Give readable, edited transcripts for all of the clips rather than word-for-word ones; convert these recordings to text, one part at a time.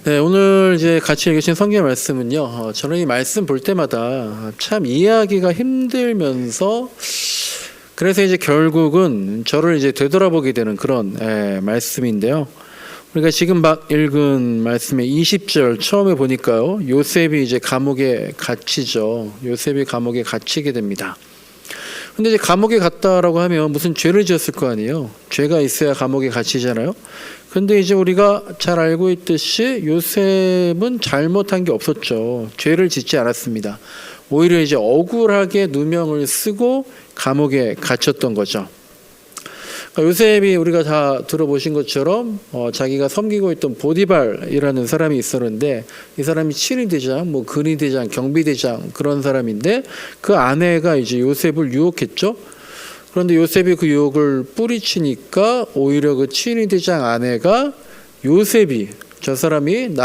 네, 오늘 이제 같이 읽으신 성경 말씀은요. 저는 이 말씀 볼 때마다 참 이해하기가 힘들면서 그래서 이제 결국은 저를 이제 되돌아보게 되는 그런 말씀인데요. 우리가 지금 막 읽은 말씀의 20절 처음에 보니까요. 요셉이 이제 감옥에 갇히죠. 요셉이 감옥에 갇히게 됩니다. 근데 이제 감옥에 갔다라고 하면 무슨 죄를 지었을 거 아니에요. 죄가 있어야 감옥에 갇히잖아요. 근데 이제 우리가 잘 알고 있듯이 요셉은 잘못한 게 없었죠. 죄를 짓지 않았습니다. 오히려 이제 억울하게 누명을 쓰고 감옥에 갇혔던 거죠. 요셉이 우리가 다 들어보신 것처럼 자기가 섬기고 있던 보디발이라는 사람이 있었는데 이 사람이 친위대장, 근위대장, 경비대장 그런 사람인데 그 아내가 이제 요셉을 유혹했죠. 그런데 요셉이 그 유혹을 뿌리치니까 오히려 그 친위대장 아내가 요셉이 저 사람이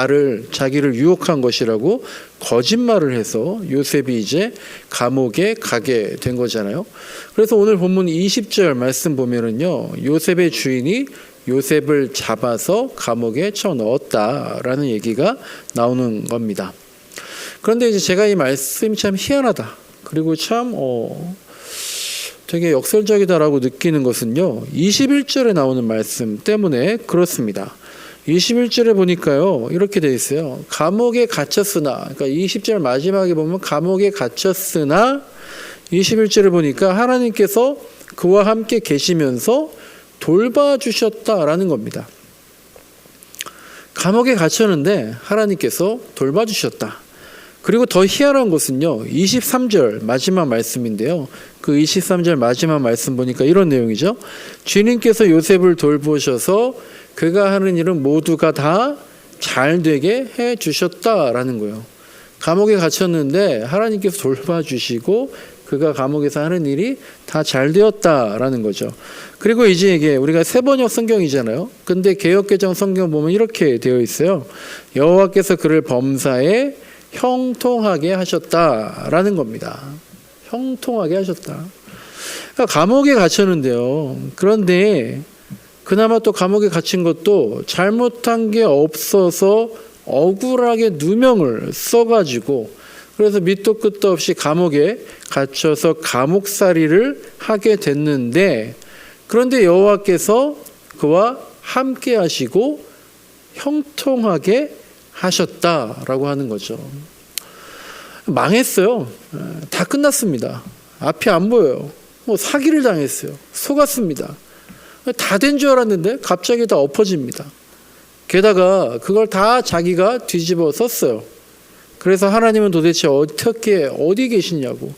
자기를 유혹한 것이라고 거짓말을 해서 요셉이 이제 감옥에 가게 된 거잖아요. 그래서 오늘 본문 20절 말씀 보면은요, 요셉의 주인이 요셉을 잡아서 감옥에 쳐넣었다라는 얘기가 나오는 겁니다. 그런데 이제 제가 이 말씀이 참 희한하다. 그리고 참 되게 역설적이다라고 느끼는 것은요, 21절에 나오는 말씀 때문에 그렇습니다. 21절에 보니까요, 이렇게 되어 있어요. 감옥에 갇혔으나, 그러니까 20절 마지막에 보면 감옥에 갇혔으나 21절에 보니까 하나님께서 그와 함께 계시면서 돌봐주셨다라는 겁니다. 감옥에 갇혔는데 하나님께서 돌봐주셨다. 그리고 더 희한한 것은요, 23절 마지막 말씀인데요. 그 23절 마지막 말씀 보니까 이런 내용이죠. 주님께서 요셉을 돌보셔서 그가 하는 일은 모두가 다 잘 되게 해 주셨다라는 거예요. 감옥에 갇혔는데 하나님께서 돌봐주시고 그가 감옥에서 하는 일이 다 잘 되었다라는 거죠. 그리고 이제 이게 우리가 세번역 성경이잖아요. 근데 개역개정 성경 보면 이렇게 되어 있어요. 여호와께서 그를 범사에 형통하게 하셨다라는 겁니다. 형통하게 하셨다. 그러니까 감옥에 갇혔는데요. 그런데 그나마 또 감옥에 갇힌 것도 잘못한 게 없어서 억울하게 누명을 써가지고 그래서 밑도 끝도 없이 감옥에 갇혀서 감옥살이를 하게 됐는데 그런데 여호와께서 그와 함께 하시고 형통하게 하셨다라고 하는 거죠. 망했어요. 다 끝났습니다. 앞이 안 보여요. 사기를 당했어요. 속았습니다. 다 된 줄 알았는데 갑자기 다 엎어집니다. 게다가 그걸 다 자기가 뒤집어 썼어요. 그래서 하나님은 도대체 어디 계시냐고,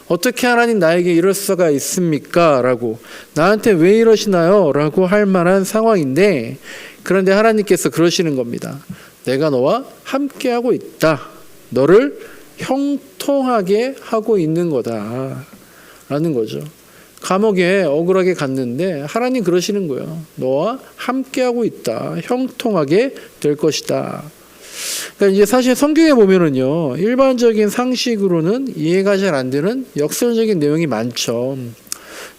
어떻게 하나님 나에게 이럴 수가 있습니까? 라고, 나한테 왜 이러시나요? 라고 할 만한 상황인데 그런데 하나님께서 그러시는 겁니다. 내가 너와 함께하고 있다. 너를 형통하게 하고 있는 거다 라는 거죠. 감옥에 억울하게 갔는데 하나님 그러시는 거예요. 너와 함께하고 있다. 형통하게 될 것이다. 그러니까 이제 사실 성경에 보면은요, 일반적인 상식으로는 이해가 잘 안 되는 역설적인 내용이 많죠.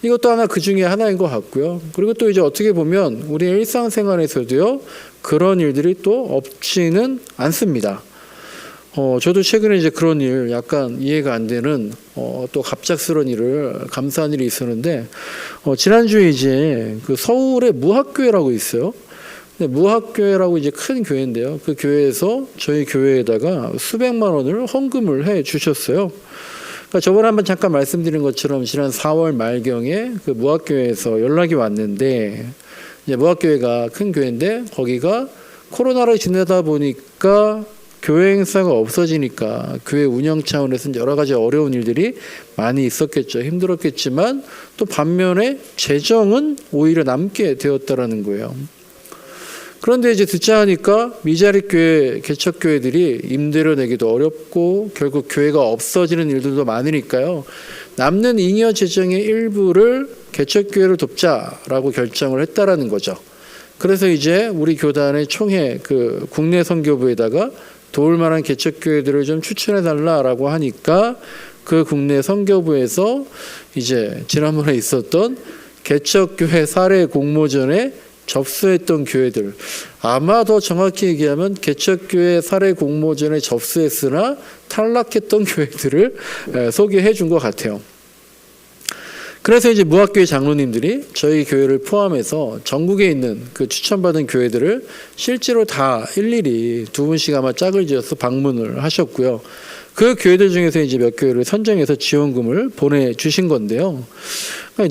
이것도 하나 그 중에 하나인 것 같고요. 그리고 또 이제 어떻게 보면 우리 일상생활에서도요, 그런 일들이 또 없지는 않습니다. 저도 최근에 이제 그런 일 약간 이해가 안 되는 또 갑작스러운 감사한 일이 있었는데 지난주에 이제 그 서울에 무학교회라고 있어요. 근데 무학교회라고 이제 큰 교회인데요. 그 교회에서 저희 교회에다가 수백만 원을 헌금을 해 주셨어요. 그러니까 저번에 한번 잠깐 말씀드린 것처럼 지난 4월 말경에 그 무학교회에서 연락이 왔는데 이제 무학교회가 큰 교회인데 거기가 코로나를 지내다 보니까 교회 행사가 없어지니까 교회 운영 차원에서 여러 가지 어려운 일들이 많이 있었겠죠. 힘들었겠지만 또 반면에 재정은 오히려 남게 되었다라는 거예요. 그런데 이제 듣자 하니까 미자립 교회, 개척교회들이 임대료 내기도 어렵고 결국 교회가 없어지는 일들도 많으니까요. 남는 잉여 재정의 일부를 개척교회를 돕자라고 결정을 했다라는 거죠. 그래서 이제 우리 교단의 총회 그 국내 선교부에다가 도울 만한 개척교회들을 좀 추천해달라라고 하니까 그 국내 선교부에서 이제 지난번에 있었던 개척교회 사례 공모전에 접수했던 교회들, 아마 더 정확히 얘기하면 개척교회 사례 공모전에 접수했으나 탈락했던 교회들을 소개해 준 것 같아요. 그래서 이제 무학교회 장로님들이 저희 교회를 포함해서 전국에 있는 그 추천받은 교회들을 실제로 다 일일이 두 분씩 아마 짝을 지어서 방문을 하셨고요. 그 교회들 중에서 이제 몇 교회를 선정해서 지원금을 보내주신 건데요.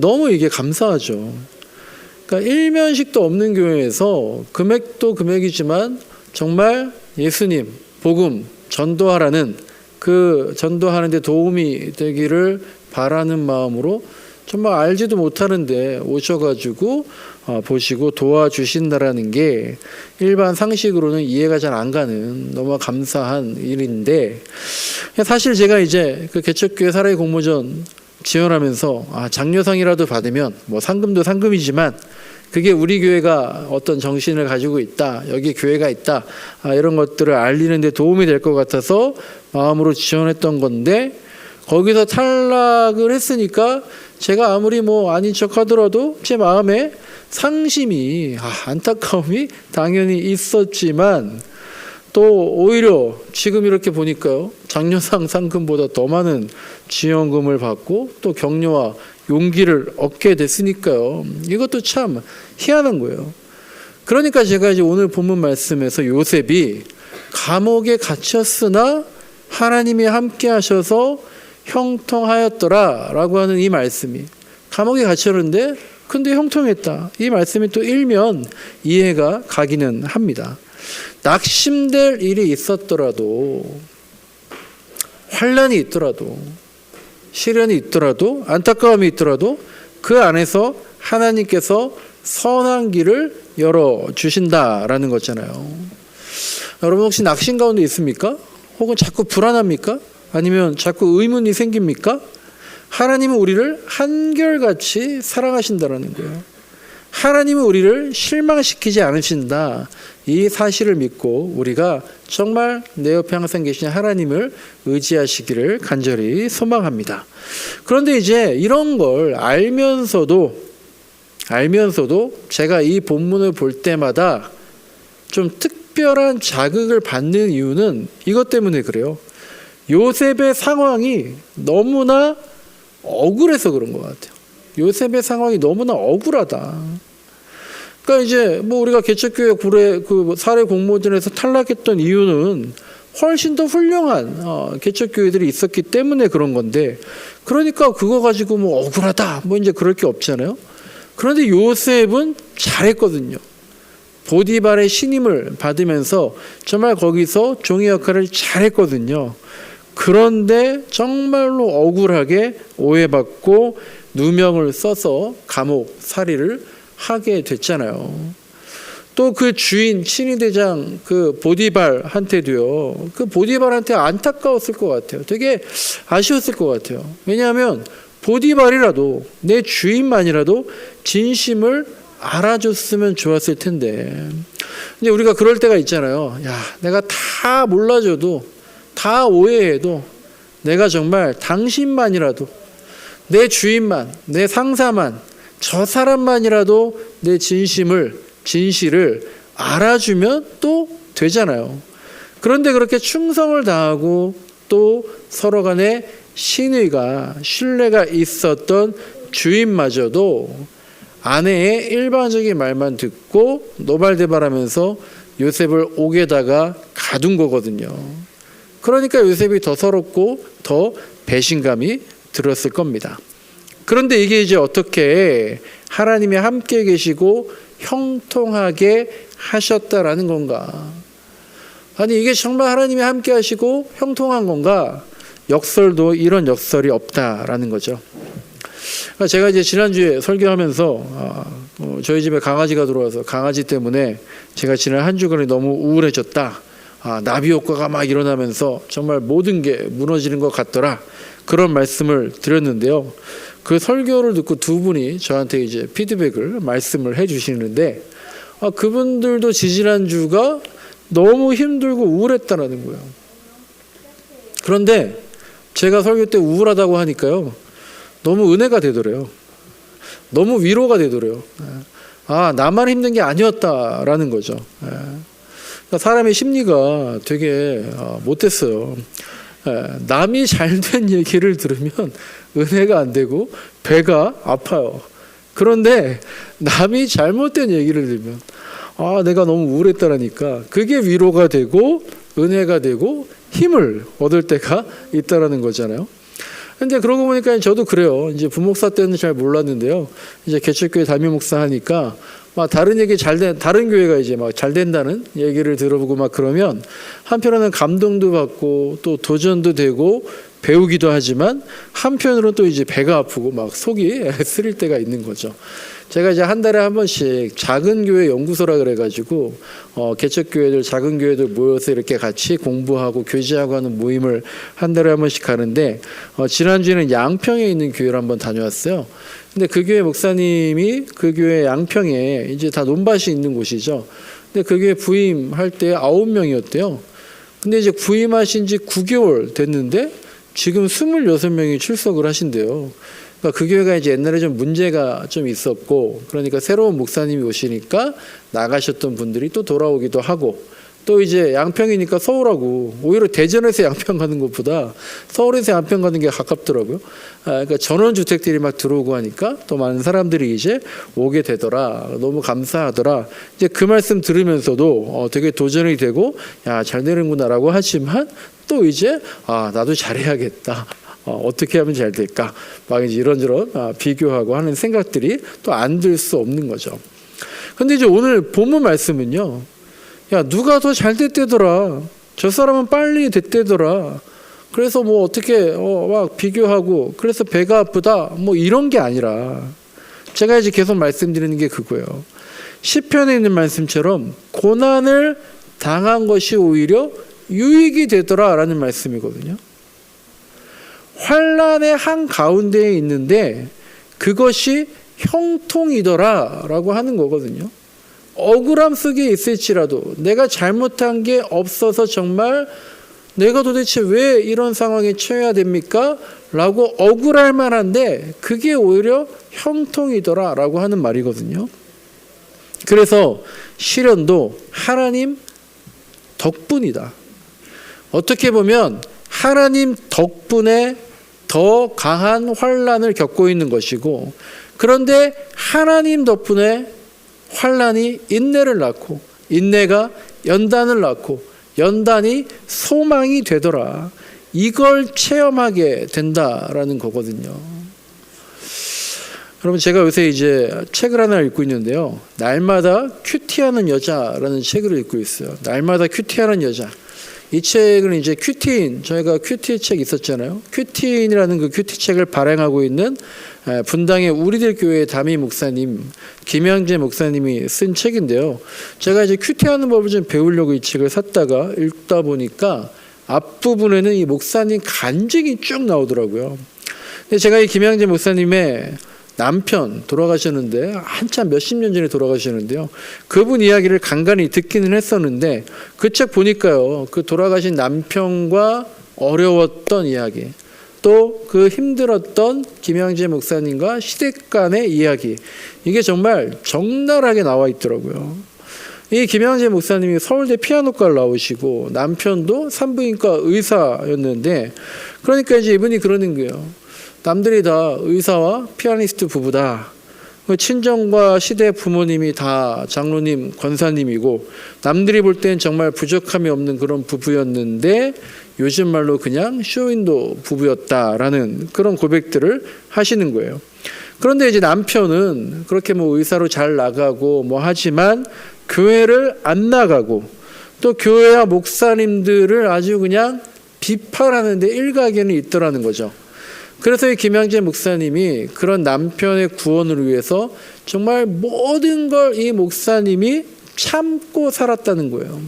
너무 이게 감사하죠. 그러니까 일면식도 없는 교회에서 금액도 금액이지만 정말 예수님, 복음, 전도하라는 그 전도하는데 도움이 되기를 바라는 마음으로 정말 알지도 못하는데 오셔가지고 보시고 도와주신다라는 게 일반 상식으로는 이해가 잘 안 가는 너무 감사한 일인데, 사실 제가 이제 그 개척교회 사례 공모전 지원하면서 장려상이라도 받으면 뭐 상금도 상금이지만 그게 우리 교회가 어떤 정신을 가지고 있다, 여기 교회가 있다, 이런 것들을 알리는 데 도움이 될 것 같아서 마음으로 지원했던 건데, 거기서 탈락을 했으니까 제가 아무리 뭐 아닌 척 하더라도 제 마음에 상심이, 안타까움이 당연히 있었지만, 또 오히려 지금 이렇게 보니까요, 장려상 상금보다 더 많은 지원금을 받고 또 격려와 용기를 얻게 됐으니까요. 이것도 참 희한한 거예요. 그러니까 제가 이제 오늘 본문 말씀에서 요셉이 감옥에 갇혔으나 하나님이 함께 하셔서 형통하였더라 라고 하는 이 말씀이, 감옥에 갇혔는데 근데 형통했다, 이 말씀이 또 일면 이해가 가기는 합니다. 낙심될 일이 있었더라도, 환난이 있더라도, 시련이 있더라도, 안타까움이 있더라도 그 안에서 하나님께서 선한 길을 열어주신다라는 거잖아요. 여러분 혹시 낙심 가운데 있습니까? 혹은 자꾸 불안합니까? 아니면 자꾸 의문이 생깁니까? 하나님은 우리를 한결같이 사랑하신다는 거예요. 하나님은 우리를 실망시키지 않으신다, 이 사실을 믿고 우리가 정말 내 옆에 항상 계신 하나님을 의지하시기를 간절히 소망합니다. 그런데 이제 이런 걸 알면서도 제가 이 본문을 볼 때마다 좀 특별한 자극을 받는 이유는 이것 때문에 그래요. 요셉의 상황이 너무나 억울해서 그런 것 같아요. 요셉의 상황이 너무나 억울하다. 그러니까 이제 뭐 우리가 개척교회 그 사례 공모전에서 탈락했던 이유는 훨씬 더 훌륭한 개척교회들이 있었기 때문에 그런 건데, 그러니까 그거 가지고 뭐 억울하다 뭐 이제 그럴 게 없잖아요. 그런데 요셉은 잘했거든요. 보디발의 신임을 받으면서 정말 거기서 종의 역할을 잘했거든요. 그런데 정말로 억울하게 오해받고 누명을 써서 감옥 살이를 하게 됐잖아요. 또 그 주인 친위대장 그 보디발한테도요, 그 보디발한테 안타까웠을 것 같아요. 되게 아쉬웠을 것 같아요. 왜냐하면 보디발이라도, 내 주인만이라도 진심을 알아줬으면 좋았을 텐데. 근데 우리가 그럴 때가 있잖아요. 야, 내가 다 몰라줘도, 다 오해해도, 내가 정말 당신만이라도, 내 주인만, 내 상사만, 저 사람만이라도 내 진실을 알아주면 또 되잖아요. 그런데 그렇게 충성을 다하고 또 서로 간에 신뢰가 있었던 주인마저도 아내의 일반적인 말만 듣고 노발대발하면서 요셉을 옥에다가 가둔 거거든요. 그러니까 요셉이 더 서럽고 더 배신감이 들었을 겁니다. 그런데 이게 이제 어떻게 하나님이 함께 계시고 형통하게 하셨다라는 건가? 아니, 이게 정말 하나님이 함께 하시고 형통한 건가? 역설도 이런 역설이 없다라는 거죠. 제가 이제 지난주에 설교하면서 저희 집에 강아지가 들어와서 강아지 때문에 제가 지난 한 주간이 너무 우울해졌다, 나비 효과가 막 일어나면서 정말 모든 게 무너지는 것 같더라, 그런 말씀을 드렸는데요. 그 설교를 듣고 두 분이 저한테 이제 피드백을 말씀을 해주시는데, 그분들도 지지난주가 너무 힘들고 우울했다는 거예요. 그런데 제가 설교 때 우울하다고 하니까요, 너무 은혜가 되더래요. 너무 위로가 되더래요. 아, 나만 힘든 게 아니었다라는 거죠. 예. 그러니까 사람의 심리가 되게 못됐어요. 예. 남이 잘된 얘기를 들으면 은혜가 안 되고 배가 아파요. 그런데 남이 잘못된 얘기를 들으면 아, 내가 너무 우울했다라니까 그게 위로가 되고 은혜가 되고 힘을 얻을 때가 있다라는 거잖아요. 근데 그러고 보니까 저도 그래요. 이제 부목사 때는 잘 몰랐는데요. 이제 개척교회 담임 목사 하니까 막 다른 얘기 다른 교회가 이제 막 잘 된다는 얘기를 들어보고 막 그러면 한편으로는 감동도 받고 또 도전도 되고 배우기도 하지만 한편으로는 또 이제 배가 아프고 막 속이 쓰릴 때가 있는 거죠. 제가 이제 한 달에 한 번씩 작은 교회 연구소라 그래가지고 개척교회들 작은 교회들 모여서 이렇게 같이 공부하고 교제하고 하는 모임을 한 달에 한 번씩 가는데 지난주에는 양평에 있는 교회를 한번 다녀왔어요. 근데 그 교회 목사님이 그 교회 양평에 이제 다 논밭이 있는 곳이죠. 근데 그 교회 부임할 때 9명이었대요. 근데 이제 부임하신 지 9개월 됐는데 지금 26명이 출석을 하신대요. 그러니까 그 교회가 이제 옛날에 좀 문제가 좀 있었고, 그러니까 새로운 목사님이 오시니까 나가셨던 분들이 또 돌아오기도 하고, 또 이제 양평이니까 서울하고 오히려 대전에서 양평 가는 것보다 서울에서 양평 가는 게 가깝더라고요. 그러니까 전원주택들이 막 들어오고 하니까 또 많은 사람들이 이제 오게 되더라. 너무 감사하더라. 이제 그 말씀 들으면서도 되게 도전이 되고 야, 잘 되는구나라고 하지만 또 이제 나도 잘해야겠다. 어떻게 하면 잘 될까? 막 이제 이런저런 비교하고 하는 생각들이 또 안 들 수 없는 거죠. 근데 이제 오늘 본문 말씀은요. 야, 누가 더 잘 됐대더라. 저 사람은 빨리 됐대더라. 그래서 뭐 어떻게 막 비교하고 그래서 배가 아프다. 뭐 이런 게 아니라 제가 이제 계속 말씀드리는 게 그거예요. 시편에 있는 말씀처럼 고난을 당한 것이 오히려 유익이 되더라라는 말씀이거든요. 환난의 한 가운데에 있는데 그것이 형통이더라라고 하는 거거든요. 억울함 속에 있을지라도 내가 잘못한 게 없어서 정말 내가 도대체 왜 이런 상황에 처해야 됩니까? 라고 억울할 만한데 그게 오히려 형통이더라라고 하는 말이거든요. 그래서 시련도 하나님 덕분이다. 어떻게 보면 하나님 덕분에 더 강한 환난을 겪고 있는 것이고, 그런데 하나님 덕분에 환난이 인내를 낳고 인내가 연단을 낳고 연단이 소망이 되더라. 이걸 체험하게 된다라는 거거든요. 여러분, 제가 요새 이제 책을 하나 읽고 있는데요. 날마다 큐티하는 여자라는 책을 읽고 있어요. 날마다 큐티하는 여자. 이 책은 이제 큐티인, 저희가 큐티 책 있었잖아요. 큐티인이라는 그 큐티 책을 발행하고 있는 분당의 우리들 교회 담임 목사님 김양재 목사님이 쓴 책인데요. 제가 이제 큐티하는 법을 좀 배우려고 이 책을 샀다가 읽다 보니까 앞부분에는 이 목사님 간증이 쭉 나오더라고요. 근데 제가 이 김양재 목사님의 남편 돌아가셨는데 한참 몇십 년 전에 돌아가셨는데요. 그분 이야기를 간간히 듣기는 했었는데 그 책 보니까요. 그 돌아가신 남편과 어려웠던 이야기, 또 그 힘들었던 김양재 목사님과 시댁 간의 이야기, 이게 정말 적나라하게 나와 있더라고요. 이 김양재 목사님이 서울대 피아노과를 나오시고 남편도 산부인과 의사였는데, 그러니까 이제 이분이 그러는 거예요. 남들이 다 의사와 피아니스트 부부다. 친정과 시대 부모님이 다 장로님, 권사님이고 남들이 볼 땐 정말 부족함이 없는 그런 부부였는데 요즘 말로 그냥 쇼윈도 부부였다라는 그런 고백들을 하시는 거예요. 그런데 이제 남편은 그렇게 뭐 의사로 잘 나가고 뭐 하지만 교회를 안 나가고 또 교회와 목사님들을 아주 그냥 비판하는 데 일각에는 있더라는 거죠. 그래서 이 김양재 목사님이 그런 남편의 구원을 위해서 정말 모든 걸 이 목사님이 참고 살았다는 거예요.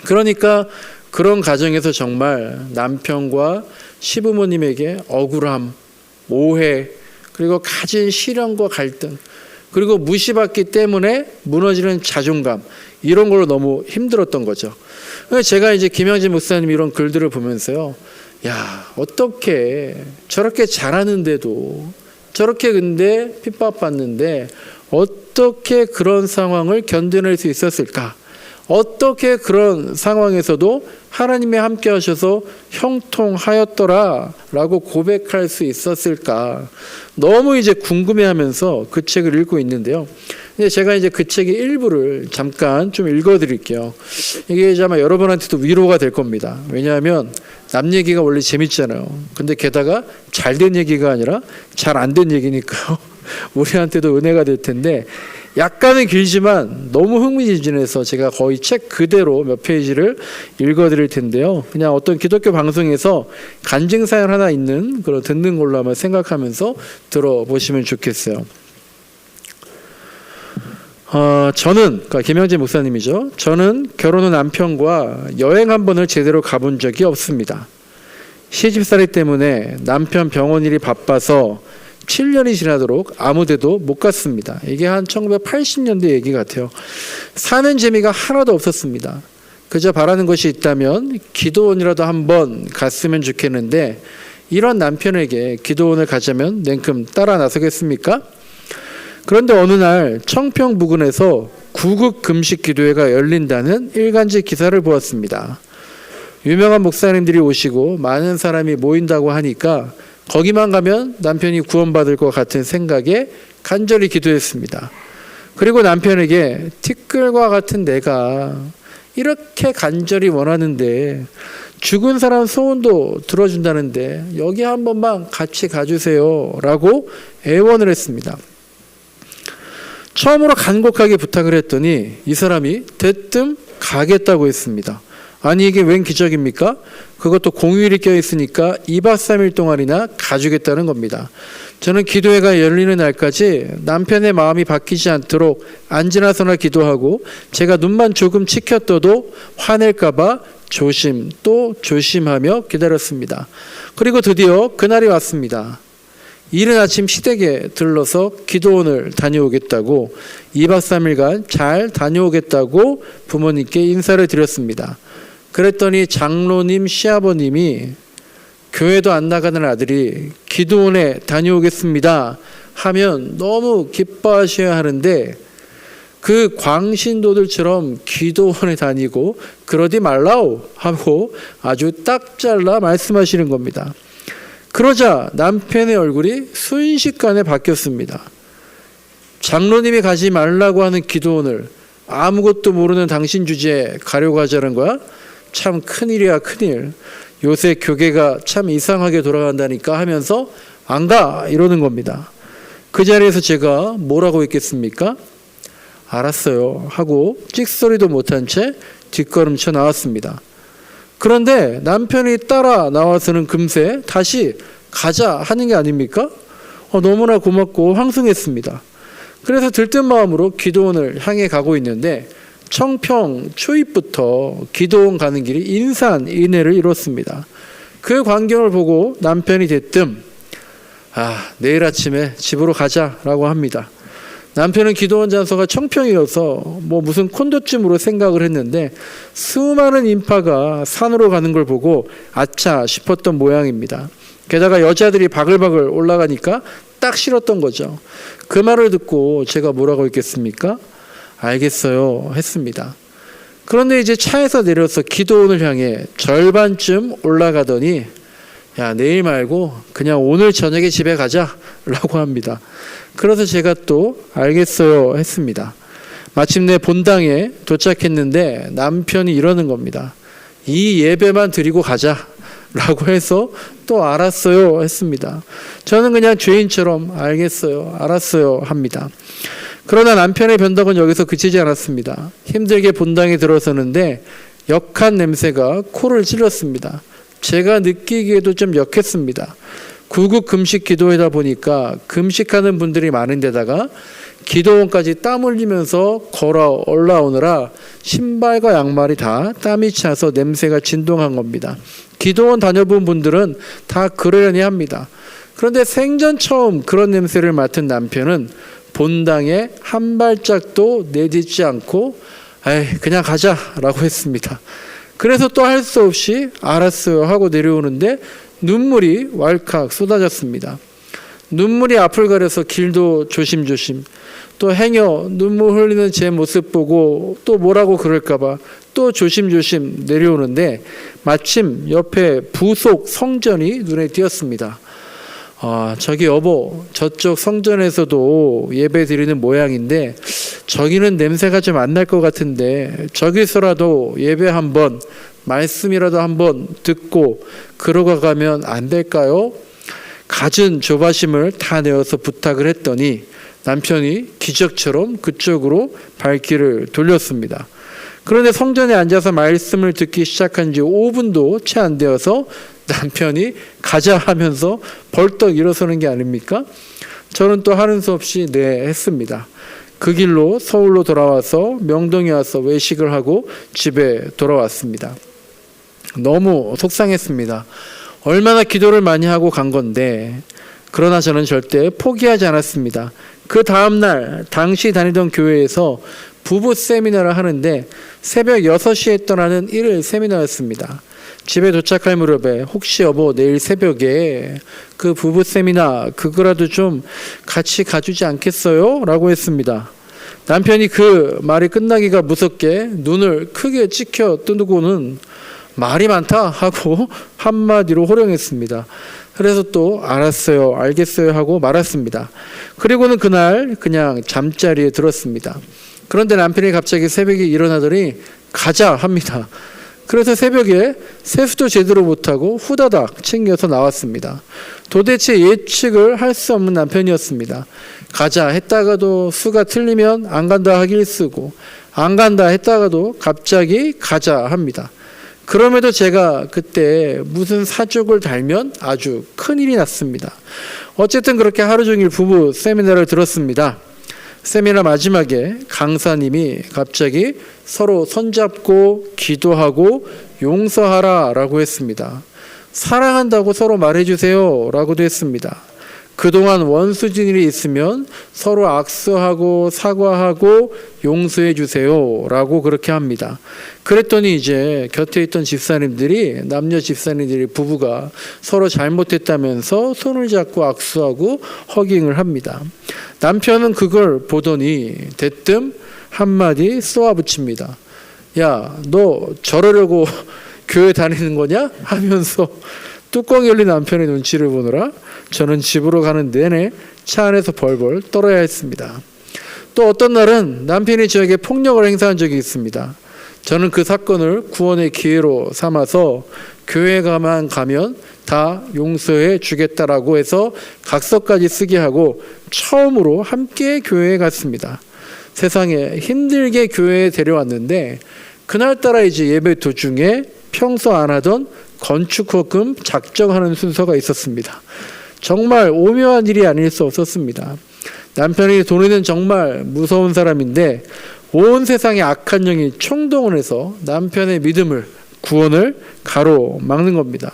그러니까 그런 가정에서 정말 남편과 시부모님에게 억울함, 오해, 그리고 가진 시련과 갈등, 그리고 무시받기 때문에 무너지는 자존감, 이런 걸로 너무 힘들었던 거죠. 제가 이제 김양재 목사님 이런 글들을 보면서요. 야, 어떻게 저렇게 잘하는데도 저렇게 근데 핍박받는데 어떻게 그런 상황을 견뎌낼 수 있었을까? 어떻게 그런 상황에서도 하나님이 함께 하셔서 형통하였더라 라고 고백할 수 있었을까? 너무 이제 궁금해하면서 그 책을 읽고 있는데요. 근데 제가 이제 그 책의 일부를 잠깐 좀 읽어드릴게요. 이게 이제 아마 여러분한테도 위로가 될 겁니다. 왜냐하면 남 얘기가 원래 재밌잖아요. 근데 게다가 잘 된 얘기가 아니라 잘 안 된 얘기니까요. 우리한테도 은혜가 될 텐데 약간은 길지만 너무 흥미진진해서 제가 거의 책 그대로 몇 페이지를 읽어드릴 텐데요. 그냥 어떤 기독교 방송에서 간증사연 하나 있는 그런 듣는 걸로 한번 생각하면서 들어보시면 좋겠어요. 저는, 그러니까 김영재 목사님이죠. 저는 결혼 후 남편과 여행 한 번을 제대로 가본 적이 없습니다. 시집살이 때문에 남편 병원 일이 바빠서 7년이 지나도록 아무데도 못 갔습니다. 이게 한 1980년대 얘기 같아요. 사는 재미가 하나도 없었습니다. 그저 바라는 것이 있다면 기도원이라도 한번 갔으면 좋겠는데 이런 남편에게 기도원을 가자면 냉큼 따라 나서겠습니까? 그런데 어느 날 청평 부근에서 구급 금식 기도회가 열린다는 일간지 기사를 보았습니다. 유명한 목사님들이 오시고 많은 사람이 모인다고 하니까 거기만 가면 남편이 구원받을 것 같은 생각에 간절히 기도했습니다. 그리고 남편에게 티끌과 같은 내가 이렇게 간절히 원하는데 죽은 사람 소원도 들어준다는데 여기 한 번만 같이 가주세요 라고 애원을 했습니다. 처음으로 간곡하게 부탁을 했더니 이 사람이 대뜸 가겠다고 했습니다. 아니 이게 웬 기적입니까? 그것도 공휴일이 껴있으니까 2박 3일 동안이나 가주겠다는 겁니다. 저는 기도회가 열리는 날까지 남편의 마음이 바뀌지 않도록 안지나서나 기도하고 제가 눈만 조금 치켜떠도 화낼까봐 조심 또 조심하며 기다렸습니다. 그리고 드디어 그날이 왔습니다. 이른 아침 시댁에 들러서 기도원을 다녀오겠다고 2박 3일간 잘 다녀오겠다고 부모님께 인사를 드렸습니다. 그랬더니 장로님 시아버님이 교회도 안 나가는 아들이 기도원에 다녀오겠습니다 하면 너무 기뻐하셔야 하는데 그 광신도들처럼 기도원에 다니고 그러지 말라오 하고 아주 딱 잘라 말씀하시는 겁니다. 그러자 남편의 얼굴이 순식간에 바뀌었습니다. 장로님이 가지 말라고 하는 기도원을 아무것도 모르는 당신 주제에 가려고 하자는 거야? 참 큰일이야 큰일. 요새 교계가 참 이상하게 돌아간다니까 하면서 안 가 이러는 겁니다. 그 자리에서 제가 뭐라고 했겠습니까? 알았어요 하고 찍소리도 못한 채 뒷걸음쳐 나왔습니다. 그런데 남편이 따라 나와서는 금세 다시 가자 하는 게 아닙니까? 너무나 고맙고 황송했습니다. 그래서 들뜬 마음으로 기도원을 향해 가고 있는데 청평 초입부터 기도원 가는 길이 인산인해를 이뤘습니다. 그 광경을 보고 남편이 대뜸 내일 아침에 집으로 가자라고 합니다. 남편은 기도원 장소가 청평이어서 무슨 콘도쯤으로 생각을 했는데 수많은 인파가 산으로 가는 걸 보고 아차 싶었던 모양입니다. 게다가 여자들이 바글바글 올라가니까 딱 싫었던 거죠. 그 말을 듣고 제가 뭐라고 했겠습니까? 알겠어요 했습니다. 그런데 이제 차에서 내려서 기도원을 향해 절반쯤 올라가더니 야 내일 말고 그냥 오늘 저녁에 집에 가자 라고 합니다. 그래서 제가 또 알겠어요 했습니다. 마침내 본당에 도착했는데 남편이 이러는 겁니다. 이 예배만 드리고 가자 라고 해서 또 알았어요 했습니다. 저는 그냥 죄인처럼 알겠어요 알았어요 합니다. 그러나 남편의 변덕은 여기서 그치지 않았습니다. 힘들게 본당에 들어서는데 역한 냄새가 코를 찔렀습니다. 제가 느끼기에도 좀 역했습니다. 구급 금식 기도회다 보니까 금식하는 분들이 많은 데다가 기도원까지 땀 흘리면서 걸어 올라오느라 신발과 양말이 다 땀이 차서 냄새가 진동한 겁니다. 기도원 다녀본 분들은 다 그러려니 합니다. 그런데 생전 처음 그런 냄새를 맡은 남편은 본당에 한 발짝도 내딛지 않고 그냥 가자라고 했습니다. 그래서 또 할 수 없이 알았어요 하고 내려오는데 눈물이 왈칵 쏟아졌습니다. 눈물이 앞을 가려서 길도 조심조심. 또 행여 눈물 흘리는 제 모습 보고 또 뭐라고 그럴까봐 또 조심조심 내려오는데 마침 옆에 부속 성전이 눈에 띄었습니다. 저기 여보, 저쪽 성전에서도 예배 드리는 모양인데 저기는 냄새가 좀 안 날 것 같은데 저기서라도 예배 한번, 말씀이라도 한번 듣고 그러고 가면 안 될까요? 갖은 조바심을 다 내어서 부탁을 했더니 남편이 기적처럼 그쪽으로 발길을 돌렸습니다. 그런데 성전에 앉아서 말씀을 듣기 시작한 지 5분도 채 안 되어서 남편이 가자 하면서 벌떡 일어서는 게 아닙니까? 저는 또 하는 수 없이 네 했습니다. 그 길로 서울로 돌아와서 명동에 와서 외식을 하고 집에 돌아왔습니다. 너무 속상했습니다. 얼마나 기도를 많이 하고 간 건데, 그러나 저는 절대 포기하지 않았습니다. 그 다음날 당시 다니던 교회에서 부부 세미나를 하는데 새벽 6시에 떠나는 일일 세미나였습니다. 집에 도착할 무렵에 혹시 여보 내일 새벽에 그 부부 세미나 그거라도 좀 같이 가주지 않겠어요? 라고 했습니다. 남편이 그 말이 끝나기가 무섭게 눈을 크게 치켜 뜨고는 말이 많다 하고 한마디로 호령했습니다. 그래서 또 알았어요, 알겠어요 하고 말았습니다. 그리고는 그날 그냥 잠자리에 들었습니다. 그런데 남편이 갑자기 새벽에 일어나더니 가자 합니다. 그래서 새벽에 세수도 제대로 못하고 후다닥 챙겨서 나왔습니다. 도대체 예측을 할 수 없는 남편이었습니다. 가자 했다가도 수가 틀리면 안 간다 하길 쓰고 안 간다 했다가도 갑자기 가자 합니다. 그럼에도 제가 그때 무슨 사족을 달면 아주 큰일이 났습니다. 어쨌든 그렇게 하루 종일 부부 세미나를 들었습니다. 세미나 마지막에 강사님이 갑자기 서로 손잡고 기도하고 용서하라 라고 했습니다. 사랑한다고 서로 말해주세요 라고도 했습니다. 그동안 원수진 일이 있으면 서로 악수하고 사과하고 용서해 주세요 라고 그렇게 합니다. 그랬더니 이제 곁에 있던 집사님들이, 남녀 집사님들이 부부가 서로 잘못했다면서 손을 잡고 악수하고 허깅을 합니다. 남편은 그걸 보더니 대뜸 한마디 쏘아붙입니다. 야, 너 저러려고 교회 다니는 거냐? 하면서 뚜껑 열린 남편의 눈치를 보느라 저는 집으로 가는 내내 차 안에서 벌벌 떨어야 했습니다. 또 어떤 날은 남편이 저에게 폭력을 행사한 적이 있습니다. 저는 그 사건을 구원의 기회로 삼아서 교회가만 가면 다 용서해 주겠다라고 해서 각서까지 쓰게 하고 처음으로 함께 교회에 갔습니다. 세상에 힘들게 교회에 데려왔는데 그날따라 이제 예배 도중에 평소 안 하던 건축허금 작정하는 순서가 있었습니다. 정말 오묘한 일이 아닐 수 없었습니다. 남편이 돈에는 정말 무서운 사람인데 온 세상의 악한 영이 총동원해서 남편의 믿음을, 구원을 가로막는 겁니다.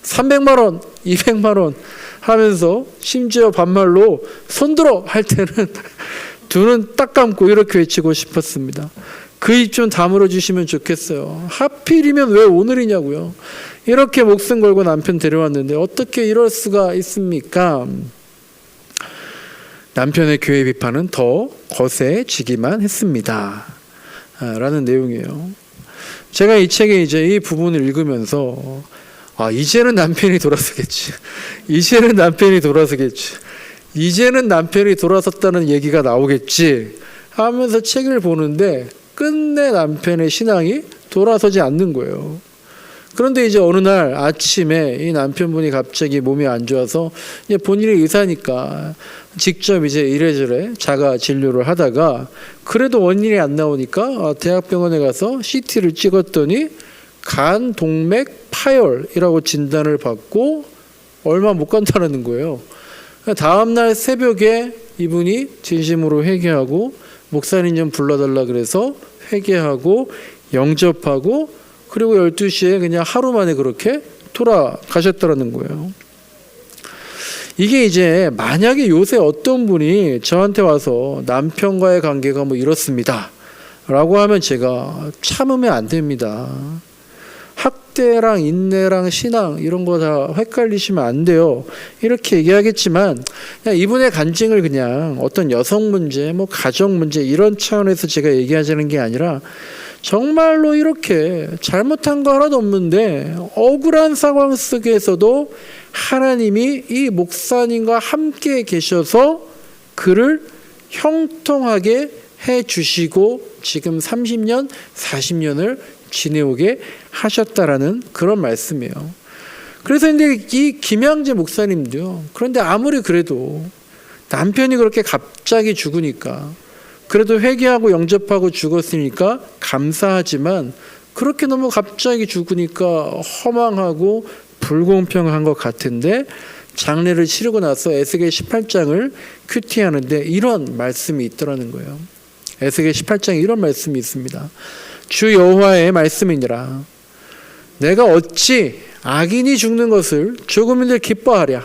300만 원, 200만 원 하면서 심지어 반말로 손들어 할 때는 두 눈 딱 감고 이렇게 외치고 싶었습니다. 그 입 좀 다물어 주시면 좋겠어요. 하필이면 왜 오늘이냐고요. 이렇게 목숨 걸고 남편 데려왔는데 어떻게 이럴 수가 있습니까? 남편의 교회 비판은 더 거세지기만 했습니다. 라는 내용이에요. 제가 이 책에 이제 이 부분을 읽으면서 이제는 남편이 돌아서겠지. 이제는 남편이 돌아서겠지. 이제는 남편이 돌아섰다는 얘기가 나오겠지 하면서 책을 보는데 끝내 남편의 신앙이 돌아서지 않는 거예요. 그런데 이제 어느 날 아침에 이 남편분이 갑자기 몸이 안 좋아서 이제 본인이 의사니까 직접 이제 이래저래 자가 진료를 하다가 그래도 원인이 안 나오니까 대학병원에 가서 CT를 찍었더니 간 동맥 파열이라고 진단을 받고 얼마 못 간다는 거예요. 다음날 새벽에 이분이 진심으로 회개하고 목사님 좀 불러달라 그래서 회개하고 영접하고 그리고 12시에 그냥 하루 만에 그렇게 돌아가셨다는 거예요. 이게 이제 만약에 요새 어떤 분이 저한테 와서 남편과의 관계가 뭐 이렇습니다 라고 하면 제가 참으면 안 됩니다. 학대랑 인내랑 신앙 이런 거 다 헷갈리시면 안 돼요. 이렇게 얘기하겠지만 그냥 이분의 간증을 그냥 어떤 여성 문제, 뭐 가정 문제 이런 차원에서 제가 얘기하자는 게 아니라 정말로 이렇게 잘못한 거 하나도 없는데 억울한 상황 속에서도 하나님이 이 목사님과 함께 계셔서 그를 형통하게 해주시고 지금 30년, 40년을 지내오게 하셨다라는 그런 말씀이에요. 그래서 근데 이 김양재 목사님도요. 그런데 아무리 그래도 남편이 그렇게 갑자기 죽으니까 그래도 회개하고 영접하고 죽었으니까 감사하지만 그렇게 너무 갑자기 죽으니까 허망하고 불공평한 것 같은데 장례를 치르고 나서 에스겔 18장을 큐티하는데 이런 말씀이 있더라는 거예요. 에스겔 18장에 이런 말씀이 있습니다. 주 여호와의 말씀이니라. 내가 어찌 악인이 죽는 것을 조금이들 기뻐하랴.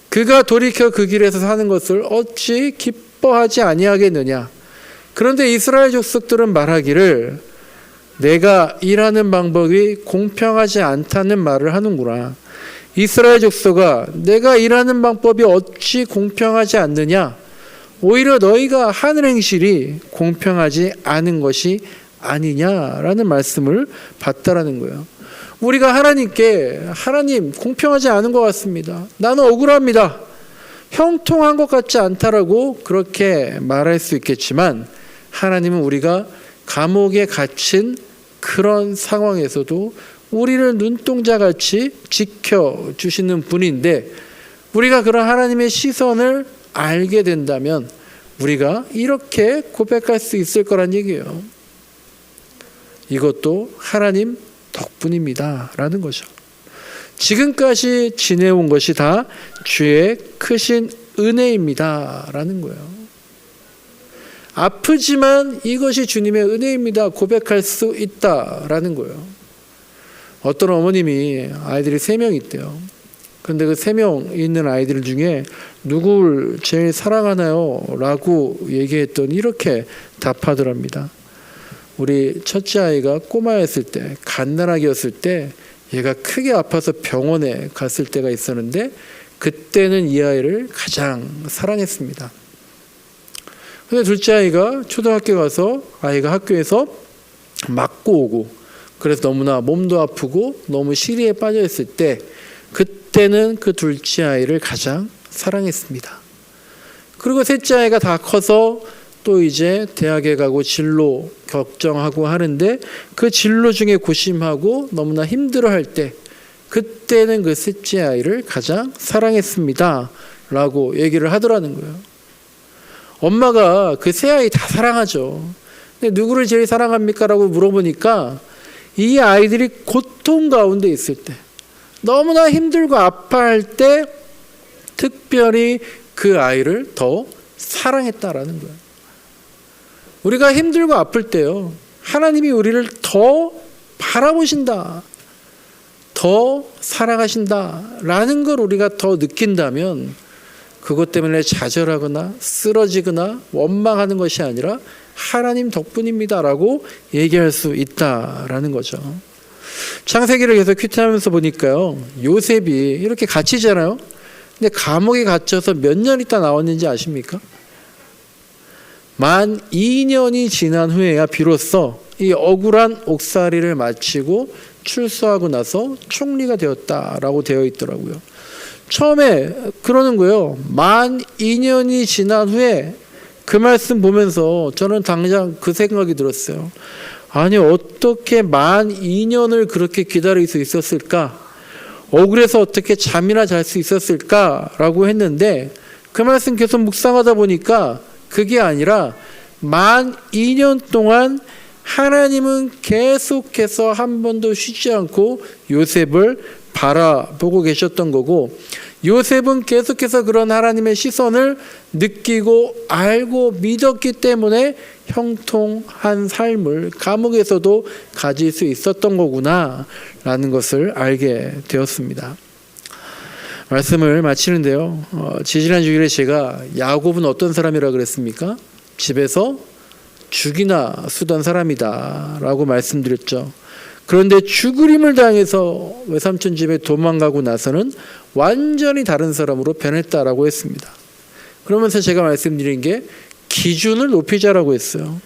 그가 돌이켜 그 길에서 사는 것을 어찌 기뻐하지 아니하겠느냐. 그런데 이스라엘 족속들은 말하기를 내가 일하는 방법이 공평하지 않다는 말을 하는구나. 이스라엘 족속아, 내가 일하는 방법이 어찌 공평하지 않느냐. 오히려 너희가 하는 행실이 공평하지 않은 것이 아니냐라는 말씀을 받다라는 거예요. 우리가 하나님께 하나님 공평하지 않은 것 같습니다. 나는 억울합니다. 형통한 것 같지 않다라고 그렇게 말할 수 있겠지만 하나님은 우리가 감옥에 갇힌 그런 상황에서도 우리를 눈동자같이 지켜주시는 분인데 우리가 그런 하나님의 시선을 알게 된다면 우리가 이렇게 고백할 수 있을 거란 얘기예요. 이것도 하나님 덕분입니다 라는 거죠. 지금까지 지내온 것이 다 주의 크신 은혜입니다 라는 거예요. 아프지만 이것이 주님의 은혜입니다 고백할 수 있다라는 거예요. 어떤 어머님이 아이들이 3명 있대요. 그런데 그 3명 있는 아이들 중에 누구를 제일 사랑하나요? 라고 얘기했더니 이렇게 답하더랍니다. 우리 첫째 아이가 꼬마였을 때, 갓난아기였을 때 얘가 크게 아파서 병원에 갔을 때가 있었는데 그때는 이 아이를 가장 사랑했습니다. 근데 둘째 아이가 초등학교 가서 아이가 학교에서 맞고 오고 그래서 너무나 몸도 아프고 너무 시리에 빠져 있을 때 그때는 그 둘째 아이를 가장 사랑했습니다. 그리고 셋째 아이가 다 커서 또 이제 대학에 가고 진로 걱정하고 하는데 그 진로 중에 고심하고 너무나 힘들어할 때 그때는 그 셋째 아이를 가장 사랑했습니다 라고 얘기를 하더라는 거예요. 엄마가 그 세 아이 다 사랑하죠. 근데 누구를 제일 사랑합니까? 라고 물어보니까 이 아이들이 고통 가운데 있을 때 너무나 힘들고 아파할 때 특별히 그 아이를 더 사랑했다라는 거예요. 우리가 힘들고 아플 때요. 하나님이 우리를 더 바라보신다. 더 사랑하신다라는 걸 우리가 더 느낀다면 그것 때문에 좌절하거나 쓰러지거나 원망하는 것이 아니라 하나님 덕분입니다라고 얘기할 수 있다라는 거죠. 창세기를 계속 큐티하면서 보니까요. 요셉이 이렇게 갇히잖아요. 근데 감옥에 갇혀서 몇 년 있다 나왔는지 아십니까? 만 2년이 지난 후에야 비로소 이 억울한 옥살이를 마치고 출소하고 나서 총리가 되었다라고 되어 있더라고요. 처음에 그러는 거예요. 만 2년이 지난 후에 그 말씀 보면서 저는 당장 그 생각이 들었어요. 아니 어떻게 만 2년을 그렇게 기다릴 수 있었을까? 억울해서 어떻게 잠이나 잘 수 있었을까라고 했는데 그 말씀 계속 묵상하다 보니까 그게 아니라 만 2년 동안 하나님은 계속해서 한 번도 쉬지 않고 요셉을 바라보고 계셨던 거고 요셉은 계속해서 그런 하나님의 시선을 느끼고 알고 믿었기 때문에 형통한 삶을 감옥에서도 가질 수 있었던 거구나 라는 것을 알게 되었습니다. 말씀을 마치는데요. 지지난 주일에 제가 야곱은 어떤 사람이라 그랬습니까? 집에서 죽이나 쓰던 사람이다 라고 말씀드렸죠. 그런데 죽으림을 당해서 외삼촌 집에 도망가고 나서는 완전히 다른 사람으로 변했다라고 했습니다. 그러면서 제가 말씀드린 게 기준을 높이자라고 했어요.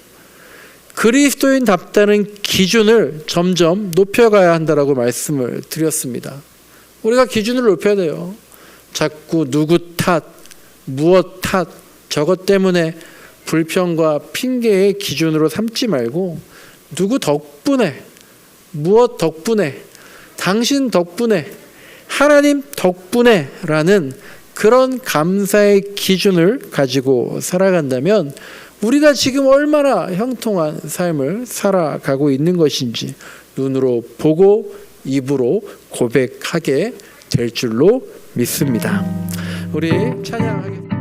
그리스도인답다는 기준을 점점 높여가야 한다라고 말씀을 드렸습니다. 우리가 기준을 높여야 돼요. 자꾸 누구 탓, 무엇 탓, 저것 때문에 불평과 핑계의 기준으로 삼지 말고 누구 덕분에, 무엇 덕분에, 당신 덕분에, 하나님 덕분에 라는 그런 감사의 기준을 가지고 살아간다면 우리가 지금 얼마나 형통한 삶을 살아가고 있는 것인지 눈으로 보고 입으로 고백하게 될 줄로 믿습니다. 우리 찬양하겠습니다.